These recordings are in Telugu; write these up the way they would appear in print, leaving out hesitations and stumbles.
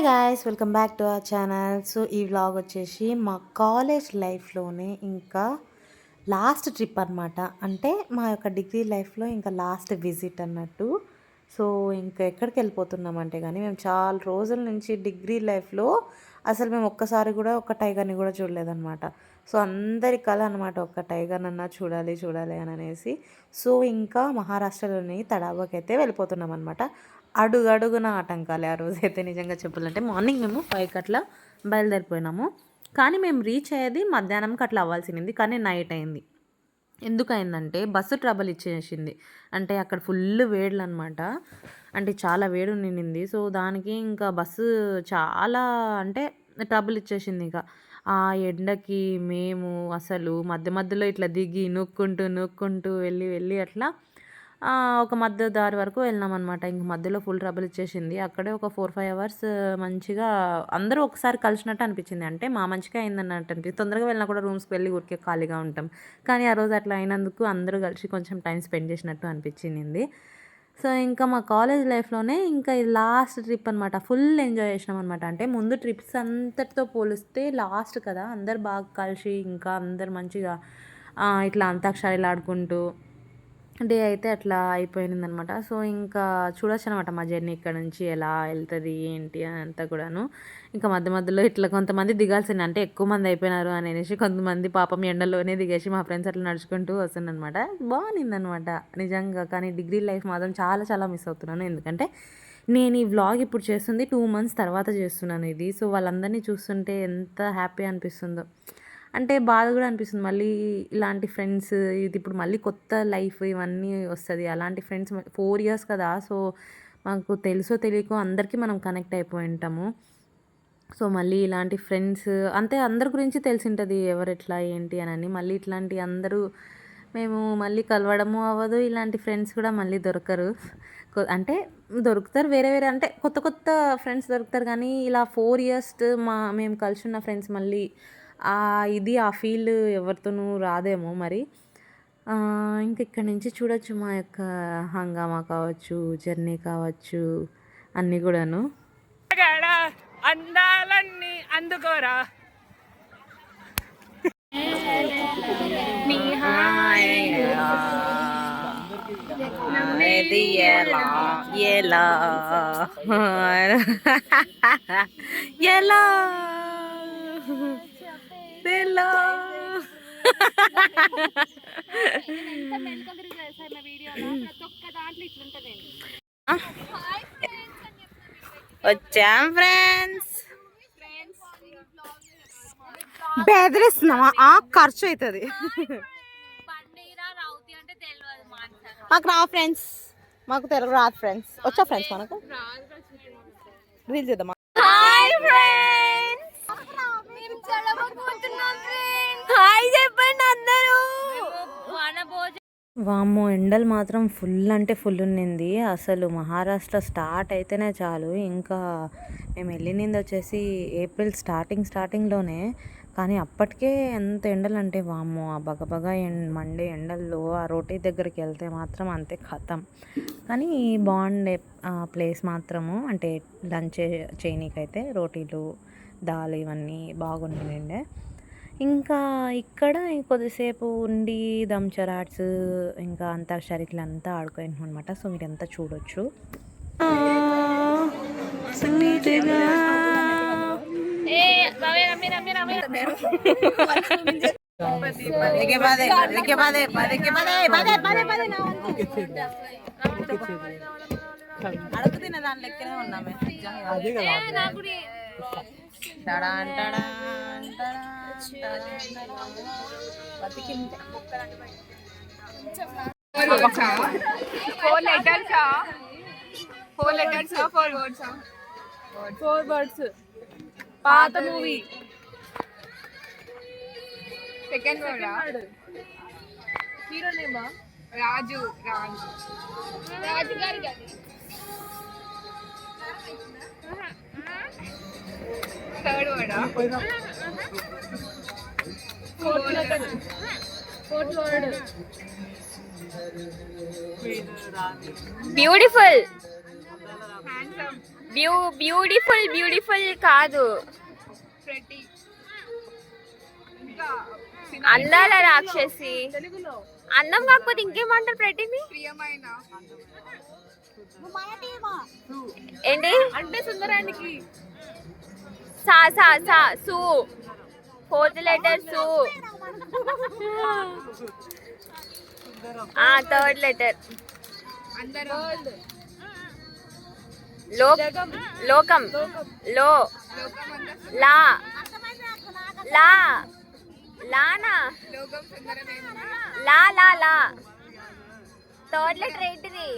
Hi guys, welcome back to our channel. So ఈ వ్లాగ్ వచ్చేసి మా కాలేజ్ లైఫ్లోనే ఇంకా లాస్ట్ ట్రిప్ అనమాట. అంటే మా యొక్క డిగ్రీ లైఫ్లో ఇంకా లాస్ట్ విజిట్ అన్నట్టు. సో ఇంకా ఎక్కడికి వెళ్ళిపోతున్నామంటే కానీ మేము చాలా రోజుల నుంచి డిగ్రీ లైఫ్లో అసలు మేము ఒక్కసారి కూడా ఒక టైగర్ని కూడా చూడలేదన్నమాట. సో అందరి కళ అనమాట, ఒక్క టైగర్ అన్నా చూడాలి చూడాలి అని అనేసి. సో ఇంకా మహారాష్ట్రలోని తడాబాకి అయితే వెళ్ళిపోతున్నాం అనమాట. అడుగడుగున ఆటంకాలే ఆ రోజైతే నిజంగా చెప్పాలంటే. మార్నింగ్ మేము 5కి అట్లా బయలుదేరిపోయినాము, కానీ మేము రీచ్ అయ్యేది మధ్యాహ్నంకి అట్లా అవ్వాల్సింది, కానీ నైట్ అయింది. ఎందుకయిందంటే బస్సు ట్రబుల్ ఇచ్చేసింది. అంటే అక్కడ ఫుల్ వేడులు అనమాట, అంటే చాలా వేడి నిండింది. సో దానికి ఇంకా బస్సు చాలా అంటే ట్రబుల్ ఇచ్చేసింది. ఇక ఆ ఎండకి మేము అసలు మధ్య మధ్యలో ఇట్లా దిగి నొక్కుంటూ నొక్కుంటూ వెళ్ళి వెళ్ళి అట్లా ఒక మధ్య దారి వరకు వెళ్ళినామనమాట. ఇంక మధ్యలో ఫుల్ ట్రబుల్ ఇచ్చేసింది. అక్కడే ఒక 4-5 అవర్స్ మంచిగా అందరూ ఒకసారి కలిసినట్టు అనిపించింది. అంటే మా మంచిగా అయిందన్నట్టు అనిపించింది. తొందరగా వెళ్ళినా కూడా రూమ్స్కి వెళ్ళి ఊరికే ఖాళీగా ఉంటాం, కానీ ఆ రోజు అట్లా అయినందుకు అందరూ కలిసి కొంచెం టైం స్పెండ్ చేసినట్టు అనిపించింది. సో ఇంకా మా కాలేజ్ లైఫ్లోనే ఇంకా ఇది లాస్ట్ ట్రిప్ అనమాట. ఫుల్ ఎంజాయ్ చేసినాం అనమాట. అంటే ముందు ట్రిప్స్ అంతటితో పోలిస్తే లాస్ట్ కదా, అందరు బాగా కలిసి ఇంకా అందరు మంచిగా ఇట్లా అంతాక్షరీలు ఆడుకుంటూ డే అయితే అట్లా అయిపోయిందనమాట. సో ఇంకా చూడొచ్చు అనమాట మా జర్నీ ఇక్కడ నుంచి ఎలా వెళ్తుంది ఏంటి అని అంతా కూడాను. ఇంకా మధ్య మధ్యలో ఇట్లా కొంతమంది దిగాల్సింది, అంటే ఎక్కువ మంది అయిపోయినారు అని అనేసి కొంతమంది పాపం ఎండలోనే దిగేసి మా ఫ్రెండ్స్ అట్లా నడుచుకుంటూ వస్తుందనమాట. బాగుందనమాట నిజంగా. కానీ డిగ్రీ లైఫ్ మాత్రం చాలా చాలా మిస్ అవుతున్నాను. ఎందుకంటే నేను ఈ వ్లాగ్ ఇప్పుడు చేస్తుంది 2 months తర్వాత చేస్తున్నాను ఇది. సో వాళ్ళందరినీ చూస్తుంటే ఎంత హ్యాపీ అనిపిస్తుందో, అంటే బాధ కూడా అనిపిస్తుంది. మళ్ళీ ఇలాంటి ఫ్రెండ్స్ ఇది ఇప్పుడు మళ్ళీ కొత్త లైఫ్ ఇవన్నీ వస్తుంది. అలాంటి ఫ్రెండ్స్ 4 years కదా, సో మాకు తెలుసో తెలియకో అందరికీ మనం కనెక్ట్ అయిపోయి ఉంటాము. సో మళ్ళీ ఇలాంటి ఫ్రెండ్స్ అంతే అందరి గురించి తెలిసి ఉంటుంది ఎవరు ఎట్లా ఏంటి అని. మళ్ళీ ఇట్లాంటి అందరూ మేము మళ్ళీ కలవడము అవ్వదు. ఇలాంటి ఫ్రెండ్స్ కూడా మళ్ళీ దొరకరు. అంటే దొరుకుతారు వేరే వేరే, అంటే కొత్త కొత్త ఫ్రెండ్స్ దొరుకుతారు, కానీ ఇలా 4 years మేము కలిసి ఉన్న ఫ్రెండ్స్ మళ్ళీ ఆ ఫీల్ ఎవరితోనూ రాదేమో మరి. ఇంక ఇక్కడి నుంచి చూడొచ్చు మా యొక్క హంగామా కావచ్చు, జర్నీ కావచ్చు, అన్నీ కూడాను. అందాలన్నీ అందుకోరా ఎలా ఎలా ఎలా వచ్చాం ఫ్రెండ్స్. బెదిరిస్తున్నావా? ఖర్చు అవుతుంది మాకు. రా ఫ్రెండ్స్, మాకు తెలుగు రాదు ఫ్రెండ్స్. వచ్చా ఫ్రెండ్స్ మనకు రీల్ చేద్దామా? హాయ్ ఫ్రెండ్స్, హాయ్ చెప్పండి అందరూ. వామ్మో ఎండలు మాత్రం ఫుల్ అంటే ఫుల్ ఉన్నింది అసలు. మహారాష్ట్ర స్టార్ట్ అయితేనే చాలు. ఇంకా మేము వెళ్ళింది వచ్చేసి ఏప్రిల్ స్టార్టింగ్లోనే, కానీ అప్పటికే ఎంత ఎండలు అంటే వామ్మో ఆ బగబగా మండే ఎండల్లో ఆ రోటీ దగ్గరికి వెళ్తే మాత్రం అంతే ఖతం. కానీ బాగుండే ప్లేస్ మాత్రము, అంటే లంచ్ చేయనీకైతే రోటీలు దాల్ ఇవన్నీ బాగుండే. ఇంకా ఇక్కడ కొద్దిసేపు ఉండి దంచరాట్స్ ఇంకా అంతాక్షరీలు అంతా ఆడుకున్నాం అనమాట. సో మీరంతా చూడొచ్చు. అడుగు తిన్న దాని లెక్కనే ఉన్నామే. Four words. పాత మూవీ. సెకండ్ వర్డ్ హీరో నేమా? రాజు గారి గారి. Third word fourth word beautiful, handsome, beautiful beautiful కాదు, ప్రెటీ ఇంకా అందాల రాక్షసి. తెలుగులో అందం కాకపోతే ఇంకేమంటారు ప్రెటీని? ప్రియమైన ఏంటి? అంటే సుందరానికి సా సా సా సు, ఫోర్త్ లెటర్ సు. థర్డ్ లెటర్ అందరం లోకం, లో లోకమంతా లా లా లానా లోకం సుందరమైనది. లా లా లా. థర్డ్ లెటర్ ఏంటిది?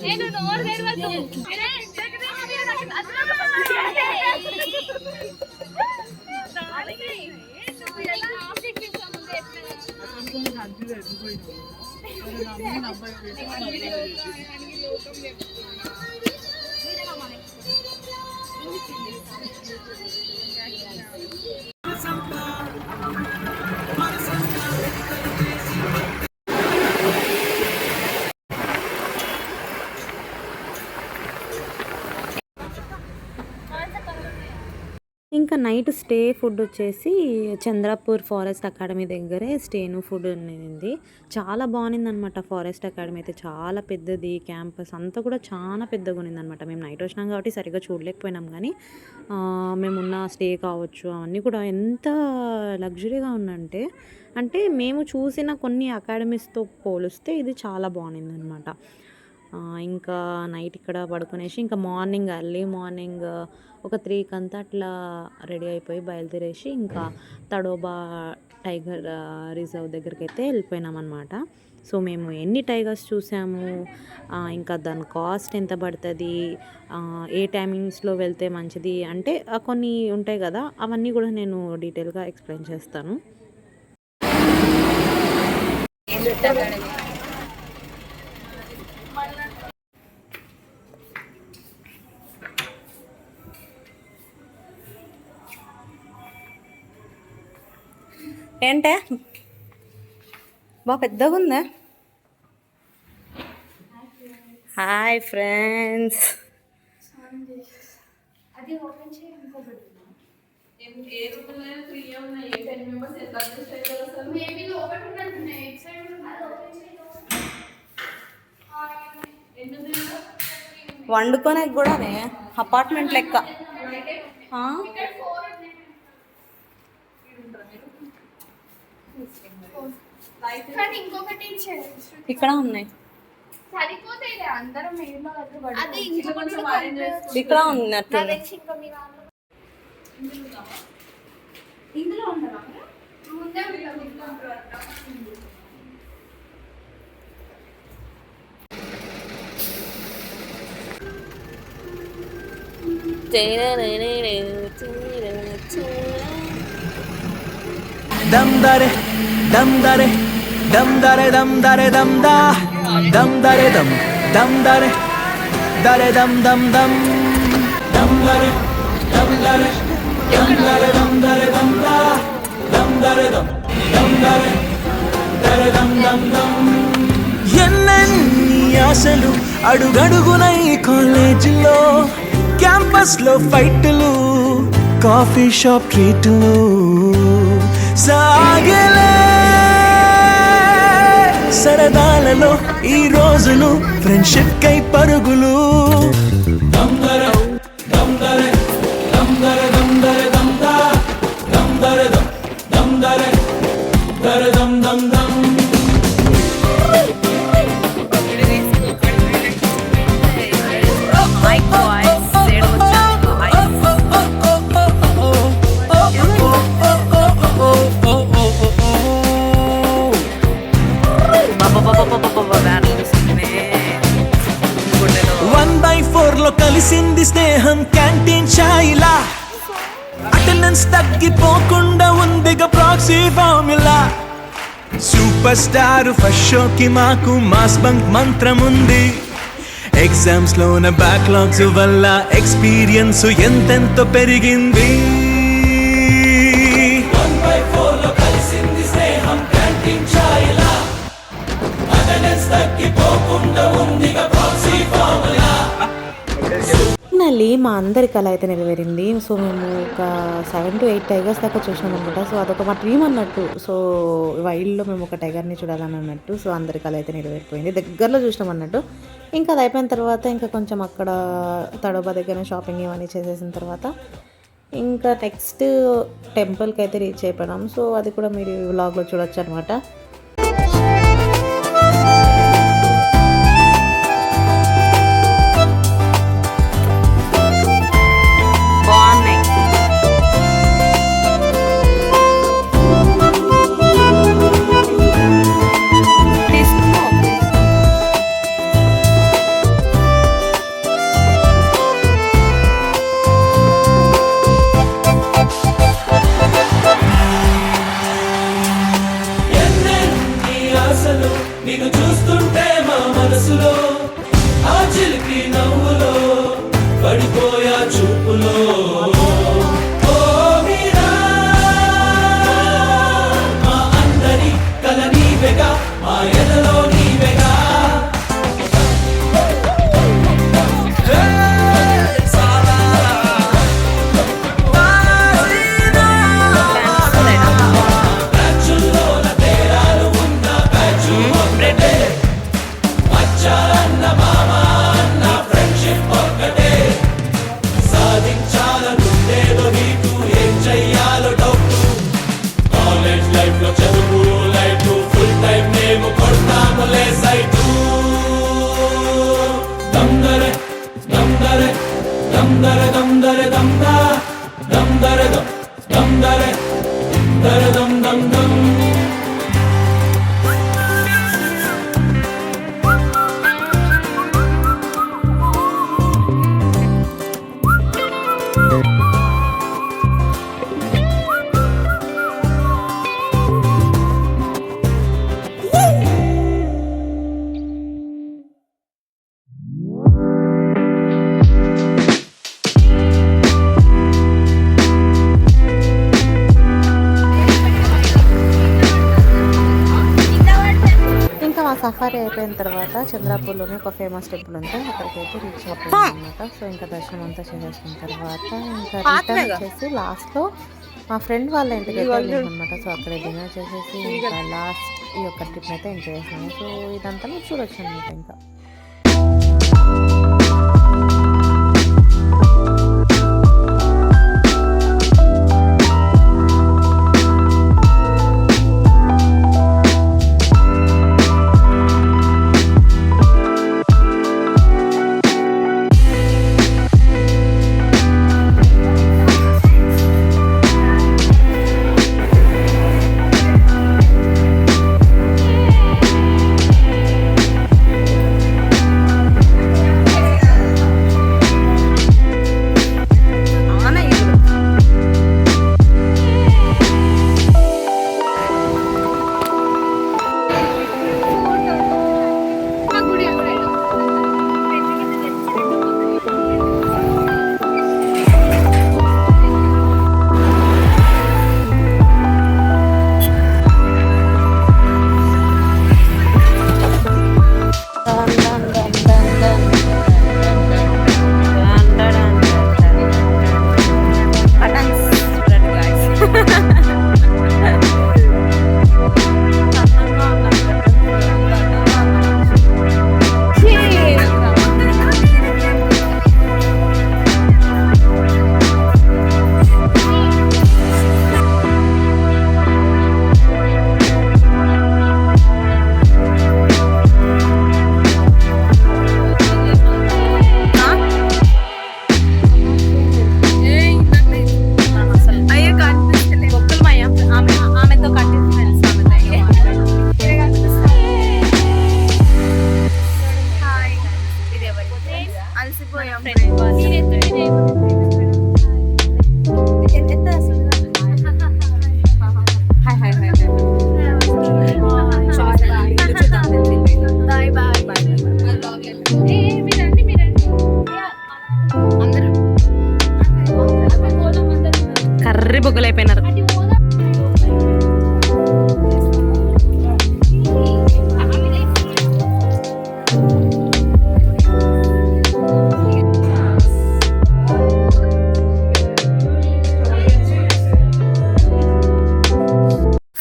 నేను నోరు తెరవద్దు. ఇంకా నైట్ స్టే ఫుడ్ వచ్చేసి చంద్రపూర్ ఫారెస్ట్ అకాడమీ దగ్గరే స్టేను ఫుడ్ ఉన్నది. చాలా బాగుంది అనమాట. ఫారెస్ట్ అకాడమీ అయితే చాలా పెద్దది, క్యాంపస్ అంతా కూడా చాలా పెద్దగా ఉన్నది అనమాట. మేము నైట్ వచ్చినాం కాబట్టి సరిగ్గా చూడలేకపోయినాం, కానీ మేమున్న స్టే కావచ్చు అవన్నీ కూడా ఎంత లగ్జరీగా ఉందంటే, అంటే మేము చూసిన కొన్ని అకాడమీస్తో పోలిస్తే ఇది చాలా బాగుంది అనమాట. ఇంకా నైట్ ఇక్కడ పడుకునేసి ఇంకా మార్నింగ్ ఎర్లీ మార్నింగ్ ఒక 3కి అంతా అట్లా రెడీ అయిపోయి బయలుదేరేసి ఇంకా తడోబా టైగర్ రిజర్వ్ దగ్గరికి అయితే వెళ్ళిపోయినాం అనమాట. సో మేము ఎన్ని టైగర్స్ చూసాము, ఇంకా దాని కాస్ట్ ఎంత పడుతుంది, ఏ టైమింగ్స్లో వెళ్తే మంచిది అంటే కొన్ని ఉంటాయి కదా, అవన్నీ కూడా నేను డీటెయిల్గా ఎక్స్ప్లెయిన్ చేస్తాను. ఏంటే బాగా పెద్దగా ఉందా? హాయ్ ఫ్రెండ్స్, వండుకోనేకి కూడానే అపార్ట్మెంట్ లెక్క. ఇక్కడ ఉన్నాయి, ఇక్కడ ఉన్నట్టు. dam dare dam dare dam dare dam dare dam da dam dare dam dare dare dam dam dam dam dare dam dare dam dare dam dare dam da dam dare dam dare dare dam dam dam ఎన్నెన్ని ఆశలు అడుగడుగున ఈ కాలేజీలో, క్యాంపస్లో ఫైట్లు, కాఫీ షాప్ ట్రీట్లు సాగలే. సరదాలలో ఈ రోజులు ఫ్రెండ్షిప్ కై పరుగులు. దమ్దరే దమ్దరే దమ్దరే దమ్దరే దమ్దా దమ్దరే దమ్దరే దరే దమ్ దమ్ దమ్. కలిసింది స్నేహం క్యాంటీన్ ఛాయిలా, అటెండెన్స్ తగ్గిపోకుండా ఉందిగా proxy formula. Super star first షోకి మాకు మాస్ బంక్ మంత్రం ఉంది. ఎగ్జామ్స్ లోన బ్యాక్లాగ్స్ వల్ల ఎక్స్పీరియన్స్ ఎంతెంతో పెరిగింది. 1/4 కలిసింది స్నేహం. ఫైనల్లీ మా అందరి కళ అయితే నెరవేరింది. సో మేము ఒక 7 to 8 టైగర్స్ దాకా చూసినాం అనమాట. సో అదొక మా డ్రీమ్ అన్నట్టు. సో వైల్డ్లో మేము ఒక టైగర్ని చూడాలని అన్నట్టు. సో అందరి కళ అయితే నెరవేరిపోయింది. దగ్గరలో చూసినాం అన్నట్టు. ఇంకా అది అయిపోయిన తర్వాత ఇంకా కొంచెం అక్కడ తడోబా దగ్గర షాపింగ్ ఇవన్నీ చేసేసిన తర్వాత ఇంకా నెక్స్ట్ టెంపుల్కి అయితే రీచ్ అయిపోయినాం. సో అది కూడా మీరు వ్లాగ్లో చూడొచ్చు అనమాట. నిన్ను చూస్తుంటే మా మనసులో ఆ చిలిపి నవ్వులో పడిపోయా చూపులో ఓ మీరా మా అందరి కల నీవెగా మా ఎదలో నీవెగా సఫారీ అయిపోయిన తర్వాత చంద్రాపూర్లోనే ఒక ఫేమస్ టెంపుల్ ఉంటే అక్కడికైతే రీచ్ అయిపోయింది అనమాట. సో ఇంకా దర్శనం అంతా చేసేసిన తర్వాత ఇంకా రిటర్న్ వచ్చేసి లాస్ట్లో మా ఫ్రెండ్ వాళ్ళ ఇంటికి అయితే అనమాట. సో అక్కడ డిన్నర్ చేసేసి ఇంకా లాస్ట్ ఈ యొక్క ట్రిప్ అయితే ఎంజాయ్ చేసాము. సో ఇదంతా మీరు చూడొచ్చు అనమాట. ఇంకా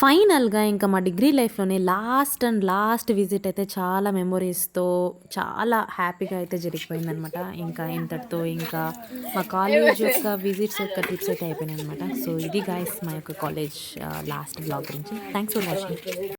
ఫైనల్గా ఇంకా మా డిగ్రీ లైఫ్లోనే లాస్ట్ విజిట్ అయితే చాలా మెమొరీస్తో చాలా హ్యాపీగా అయితే జరిగిపోయిందనమాట. ఇంకా ఇంతటితో ఇంకా మా కాలేజ్ యొక్క విజిట్స్ యొక్క ట్రిప్స్ అయితే అయిపోయినాయి అనమాట. సో ఇది గైస్ మా యొక్క కాలేజ్ లాస్ట్ బ్లాగ్ గురించి. Thanks for watching.